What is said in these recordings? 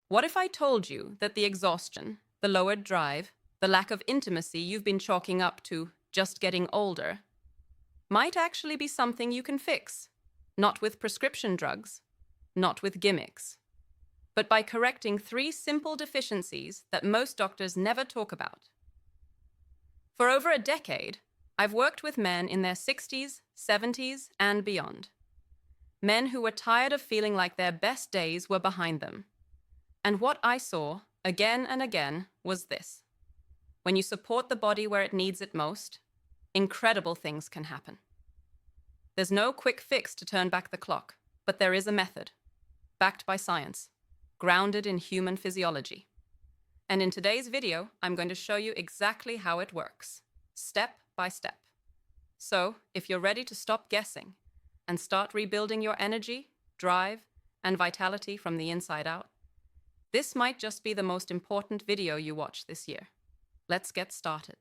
What if I told you that the exhaustion, the lowered drive, the lack of intimacy you've been chalking up to just getting older might actually be something you can fix? Not with prescription drugs, not with gimmicks, but by correcting 3 simple deficiencies that most doctors never talk about. For over a decade, I've worked with men in their 60s, 70s, and beyond. Men who were tired of feeling like their best days were behind them. And what I saw, again and again, was this. When you support the body where it needs it most, incredible things can happen. There's no quick fix to turn back the clock, but there is a method, backed by science, grounded in human physiology. And in today's video, I'm going to show you exactly how it works, step by step. So, if you're ready to stop guessing and start rebuilding your energy, drive, and vitality from the inside out, this might just be the most important video you watch this year. Let's get started.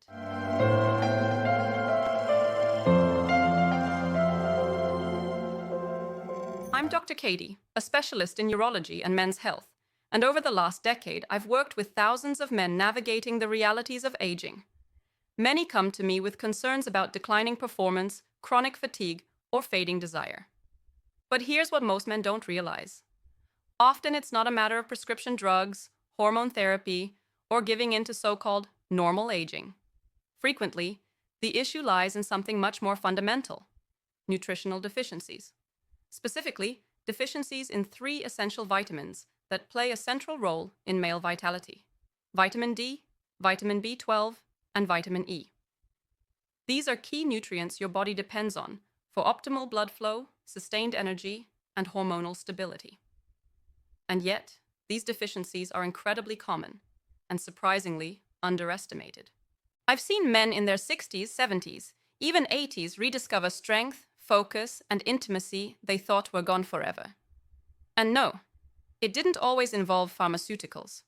I'm Dr. Katie, a specialist in urology and men's health, and over the last decade, I've worked with thousands of men navigating the realities of aging. Many come to me with concerns about declining performance, chronic fatigue, or fading desire. But here's what most men don't realize. Often it's not a matter of prescription drugs, hormone therapy, or giving in to so-called normal aging. Frequently, the issue lies in something much more fundamental: nutritional deficiencies. Specifically, deficiencies in 3 essential vitamins that play a central role in male vitality: vitamin D, vitamin B12, and vitamin E. These are key nutrients your body depends on for optimal blood flow, sustained energy, and hormonal stability. And yet, these deficiencies are incredibly common and surprisingly underestimated. I've seen men in their 60s, 70s, even 80s rediscover strength, focus, and intimacy they thought were gone forever. And no, it didn't always involve pharmaceuticals.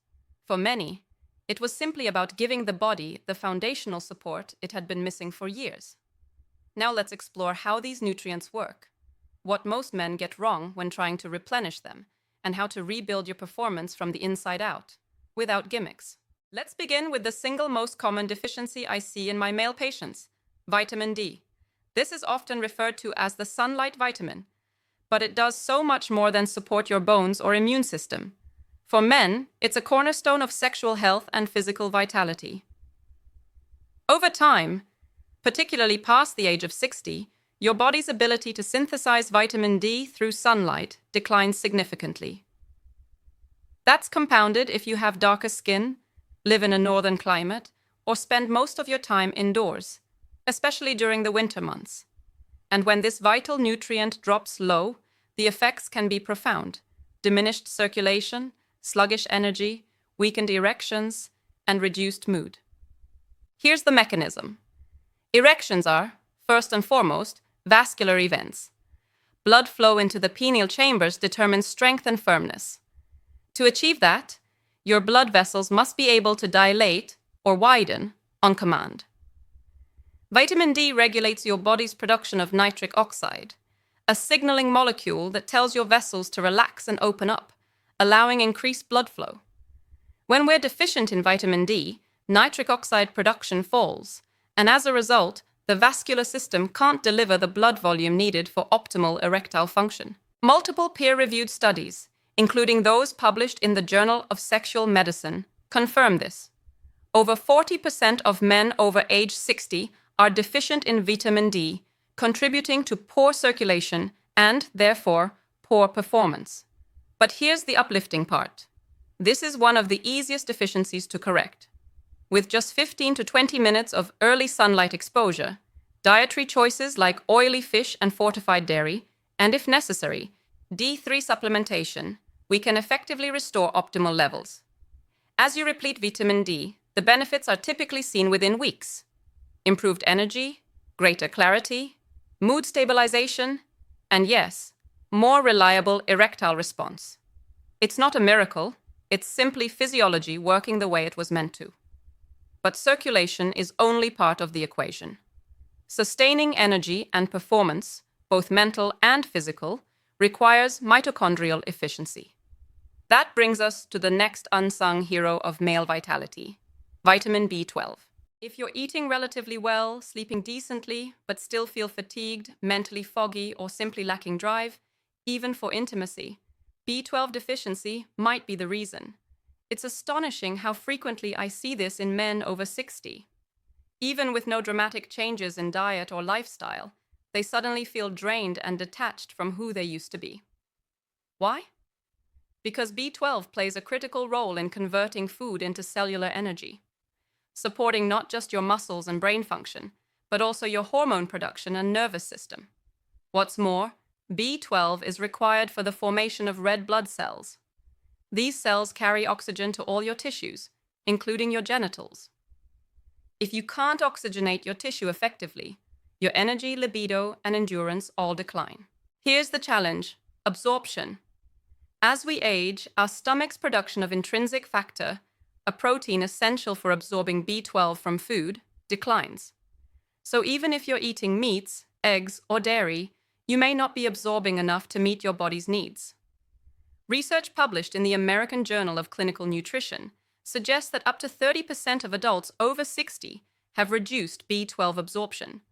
For many, it was simply about giving the body the foundational support it had been missing for years. Now let's explore how these nutrients work, what most men get wrong when trying to replenish them, and how to rebuild your performance from the inside out, without gimmicks. Let's begin with the single most common deficiency I see in my male patients: vitamin D. This is often referred to as the sunlight vitamin, but it does so much more than support your bones or immune system. For men, it's a cornerstone of sexual health and physical vitality. Over time, particularly past the age of 60, your body's ability to synthesize vitamin D through sunlight declines significantly. That's compounded if you have darker skin, live in a northern climate, or spend most of your time indoors, especially during the winter months. And when this vital nutrient drops low, the effects can be profound: diminished circulation, sluggish energy, weakened erections, and reduced mood. Here's the mechanism. Erections are, first and foremost, vascular events. Blood flow into the pineal chambers determines strength and firmness. To achieve that, your blood vessels must be able to dilate or widen on command. Vitamin D regulates your body's production of nitric oxide, a signaling molecule that tells your vessels to relax and open up, allowing increased blood flow. When we're deficient in vitamin D, nitric oxide production falls, and as a result, the vascular system can't deliver the blood volume needed for optimal erectile function. Multiple peer-reviewed studies, including those published in the Journal of Sexual Medicine, confirm this. Over 40% of men over age 60 are deficient in vitamin D, contributing to poor circulation and, therefore, poor performance. But here's the uplifting part. This is one of the easiest deficiencies to correct. With just 15 to 20 minutes of early sunlight exposure, dietary choices like oily fish and fortified dairy, and if necessary, D3 supplementation, we can effectively restore optimal levels. As you replete vitamin D, the benefits are typically seen within weeks: improved energy, greater clarity, mood stabilization, and yes, more reliable erectile response. It's not a miracle, it's simply physiology working the way it was meant to. But circulation is only part of the equation. Sustaining energy and performance, both mental and physical, requires mitochondrial efficiency. That brings us to the next unsung hero of male vitality, vitamin B12. If you're eating relatively well, sleeping decently, but still feel fatigued, mentally foggy, or simply lacking drive, even for intimacy, B12 deficiency might be the reason. It's astonishing how frequently I see this in men over 60. Even with no dramatic changes in diet or lifestyle, they suddenly feel drained and detached from who they used to be. Why? Because B12 plays a critical role in converting food into cellular energy, supporting not just your muscles and brain function, but also your hormone production and nervous system. What's more, B12 is required for the formation of red blood cells. These cells carry oxygen to all your tissues, including your genitals. If you can't oxygenate your tissue effectively, your energy, libido, and endurance all decline. Here's the challenge: absorption. As we age, our stomach's production of intrinsic factor, a protein essential for absorbing B12 from food, declines. So even if you're eating meats, eggs, or dairy, you may not be absorbing enough to meet your body's needs. Research published in the American Journal of Clinical Nutrition suggests that up to 30% of adults over 60 have reduced B12 absorption,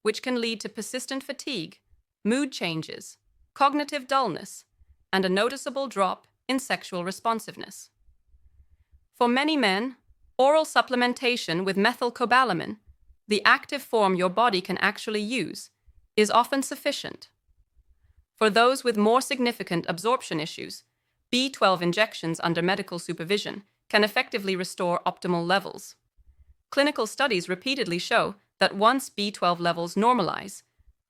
which can lead to persistent fatigue, mood changes, cognitive dullness, and a noticeable drop in sexual responsiveness. For many men, oral supplementation with methylcobalamin, the active form your body can actually use, is often sufficient. For those with more significant absorption issues, B12 injections under medical supervision can effectively restore optimal levels. Clinical studies repeatedly show that once B12 levels normalize,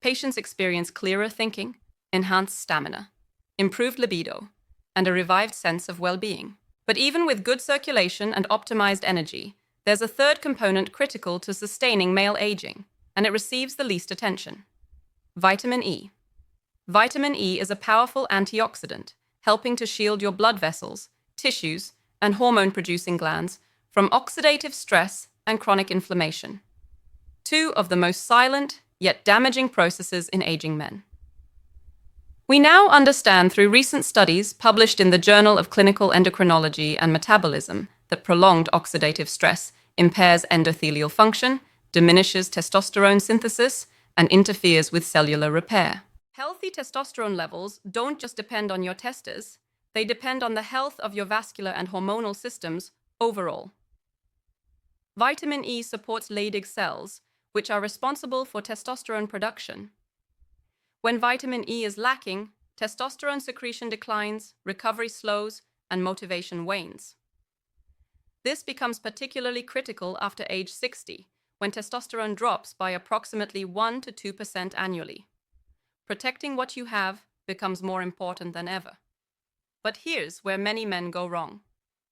patients experience clearer thinking, enhanced stamina, improved libido, and a revived sense of well-being. But even with good circulation and optimized energy, there's a third component critical to sustaining male aging, and it receives the least attention: vitamin E. Vitamin E is a powerful antioxidant, helping to shield your blood vessels, tissues, and hormone-producing glands from oxidative stress and chronic inflammation, two of the most silent yet damaging processes in aging men. We now understand through recent studies published in the Journal of Clinical Endocrinology and Metabolism that prolonged oxidative stress impairs endothelial function, diminishes testosterone synthesis, and interferes with cellular repair. Healthy testosterone levels don't just depend on your testes, they depend on the health of your vascular and hormonal systems overall. Vitamin E supports Leydig cells, which are responsible for testosterone production. When vitamin E is lacking, testosterone secretion declines, recovery slows, and motivation wanes. This becomes particularly critical after age 60, when testosterone drops by approximately 1 to 2% annually. Protecting what you have becomes more important than ever. But here's where many men go wrong.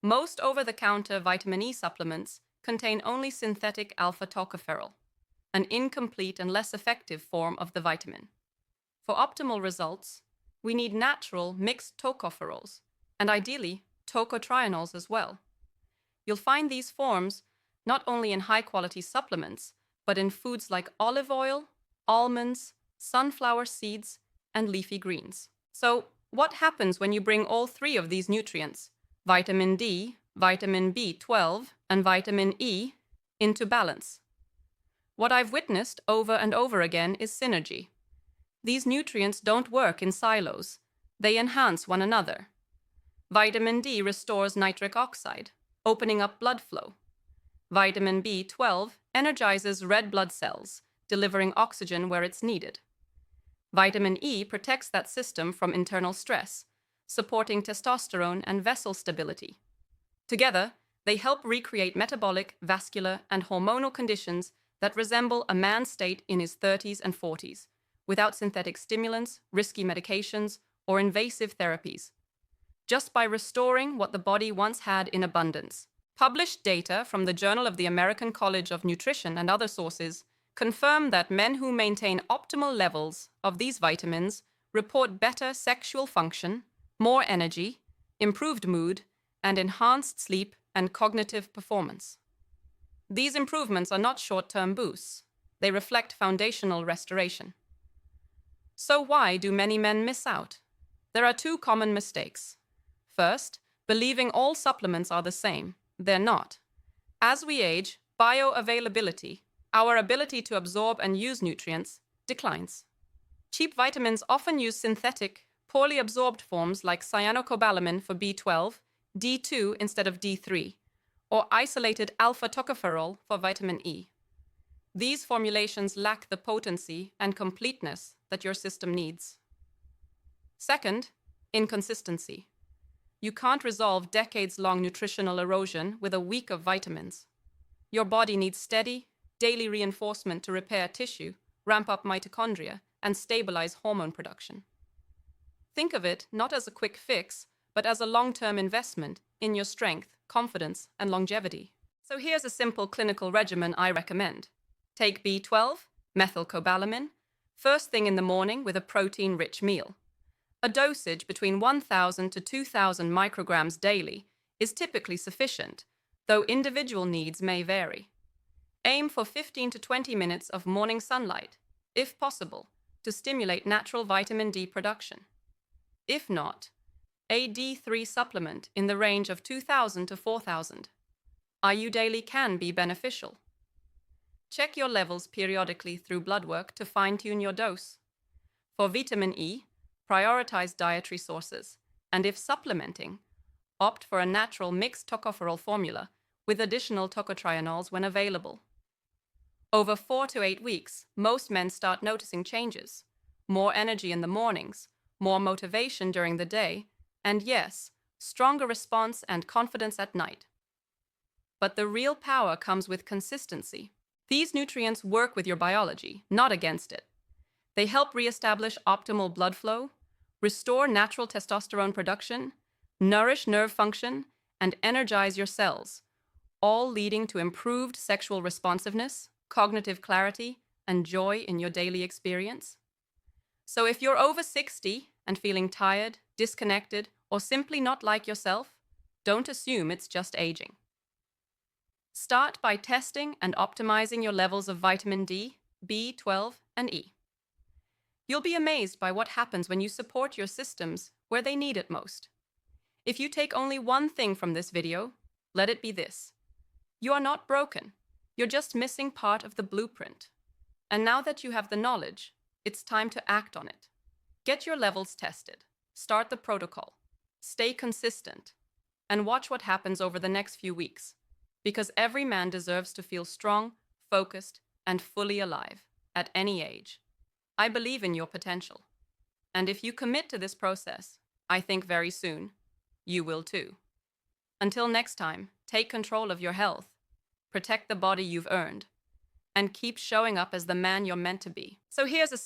Most over-the-counter vitamin E supplements contain only synthetic alpha-tocopherol, an incomplete and less effective form of the vitamin. For optimal results, we need natural mixed tocopherols, and ideally tocotrienols as well. You'll find these forms not only in high-quality supplements, but in foods like olive oil, almonds, sunflower seeds, and leafy greens. So, what happens when you bring all three of these nutrients, vitamin D, vitamin B12, and vitamin E, into balance? What I've witnessed over and over again is synergy. These nutrients don't work in silos. They enhance one another. Vitamin D restores nitric oxide, opening up blood flow. Vitamin B12 energizes red blood cells, delivering oxygen where it's needed. Vitamin E protects that system from internal stress, supporting testosterone and vessel stability. Together, they help recreate metabolic, vascular, and hormonal conditions that resemble a man's state in his 30s and 40s, without synthetic stimulants, risky medications, or invasive therapies, just by restoring what the body once had in abundance. Published data from the Journal of the American College of Nutrition and other sources confirm that men who maintain optimal levels of these vitamins report better sexual function, more energy, improved mood, and enhanced sleep and cognitive performance. These improvements are not short-term boosts. They reflect foundational restoration. So why do many men miss out? There are two common mistakes. First, believing all supplements are the same. They're not. As we age, bioavailability, our ability to absorb and use nutrients, declines. Cheap vitamins often use synthetic, poorly absorbed forms like cyanocobalamin for B12, D2 instead of D3, or isolated alpha-tocopherol for vitamin E. These formulations lack the potency and completeness that your system needs. Second, inconsistency. You can't resolve decades-long nutritional erosion with a week of vitamins. Your body needs steady, daily reinforcement to repair tissue, ramp up mitochondria, and stabilize hormone production. Think of it not as a quick fix, but as a long-term investment in your strength, confidence, and longevity. So here's a simple clinical regimen I recommend. Take B12, methylcobalamin, first thing in the morning with a protein-rich meal. A dosage between 1,000 to 2,000 micrograms daily is typically sufficient, though individual needs may vary. Aim for 15 to 20 minutes of morning sunlight, if possible, to stimulate natural vitamin D production. If not, a D3 supplement in the range of 2,000 to 4,000 IU daily can be beneficial. Check your levels periodically through blood work to fine-tune your dose. For vitamin E, prioritize dietary sources, and if supplementing, opt for a natural mixed tocopherol formula with additional tocotrienols when available. Over 4 to 8 weeks, most men start noticing changes. More energy in the mornings, more motivation during the day, and yes, stronger response and confidence at night. But the real power comes with consistency. These nutrients work with your biology, not against it. They help reestablish optimal blood flow, restore natural testosterone production, nourish nerve function, and energize your cells, all leading to improved sexual responsiveness, cognitive clarity, and joy in your daily experience. So if you're over 60 and feeling tired, disconnected, or simply not like yourself, don't assume it's just aging. Start by testing and optimizing your levels of vitamin D, B12, and E. You'll be amazed by what happens when you support your systems where they need it most. If you take only one thing from this video, let it be this. You are not broken. You're just missing part of the blueprint. And now that you have the knowledge, it's time to act on it. Get your levels tested. Start the protocol. Stay consistent. And watch what happens over the next few weeks. Because every man deserves to feel strong, focused, and fully alive at any age. I believe in your potential. And if you commit to this process, I think very soon, you will too. Until next time, take control of your health, protect the body you've earned, and keep showing up as the man you're meant to be. So here's a